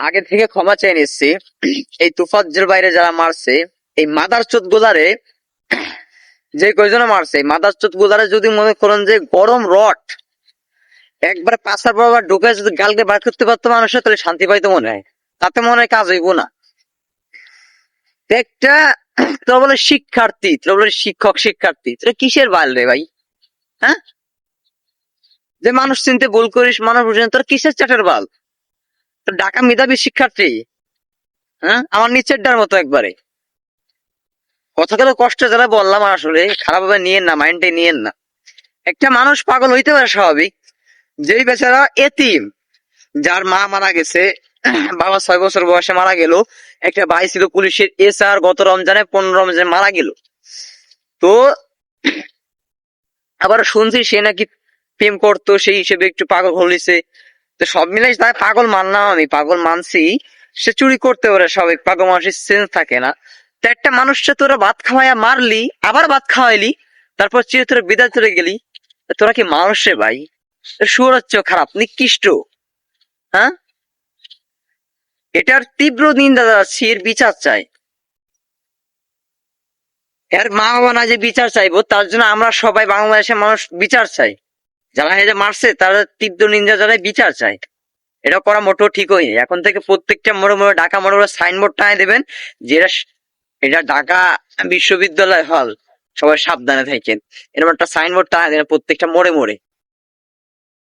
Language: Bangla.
আগে থেকে ক্ষমা চেয়ে নিচ্ছি। এই তুফাজ্জের বাইরে যারা মারছে, এই মাদার চোদ গুলারে, যে কয়জনে মারছে এই মাদার চোদ গুলারে যদি মনে করেন যে গরম রড একবার পাশার পর ঢুকে যদি গালকে বার করতে পারতো মানুষের, তাহলে শান্তি পাইতো মনে হয়। তাতে মনে হয় কাজ হইব না। একটা তোরা বলে শিক্ষার্থী, তোরা বলে শিক্ষক শিক্ষার্থী, তোরা কিসের বাল রে ভাই? হ্যাঁ, যে মানুষ চিনতে ভুল করিস, মানুষ বুঝে না, তোর কিসের চাটের বাল? তোর ঢাকা মেধাবী শিক্ষার্থী, হ্যাঁ, আমার নিচের ডার মতো একবারে। কথাগুলো কষ্ট যারা বললাম, আসলে খারাপ ভাবে নিয়েন না, মাইন্ডে নিয়েন না। একটা মানুষ পাগল হইতে পারে স্বাভাবিক, যেই বেচারা এতিম, যার মা মারা গেছে, বাবা 6 বছর বয়সে মারা গেল, একটা ভাই ছিল পুলিশের এসআর, গত রমজানে 15 রমজানে মারা গেল। তো আবার শুনছি সে নাকি প্রেম করতো, সেই হিসেবে একটু পাগল হলিছে। তো সব মিলাই তাই পাগল মানলাম, আমি পাগল মানছি। সে চুরি করতে পারে, স্বাভাবিক, পাগল মানুষের সেন্স থাকে না। তো একটা মানুষকে তোরা ভাত খাওয়াইয়া মারলি, আবার ভাত খাওয়াইলি, তারপর চিরে তোরা বিদায় চলে গেলি। তোরা কি মানুষ রে ভাই? শুয়োর হচ্ছে খারাপ, নিকৃষ্ট। হ্যাঁ, এটার তীব্র নিন্দা জানাচ্ছি, এর বিচার চাই। এর মা বাবা না যে বিচার চাইবো, তার জন্য আমরা সবাই বাংলাদেশের মানুষ বিচার চাই। যারা এটা মারছে তারা তীব্র নিন্দা জানাই, বিচার চাই। এটা করা মোটেও ঠিক হয়নি। এখন থেকে প্রত্যেকটা মোড়ে মোড়ে, ঢাকা মোড়ে মোড়ে সাইনবোর্ড টানিয়ে দেবেন যে এটা ঢাকা বিশ্ববিদ্যালয় হল, সবাই সাবধানে থাকেন। এরকম একটা সাইনবোর্ড টানিয়ে দেবেন প্রত্যেকটা মোড়ে মোড়ে।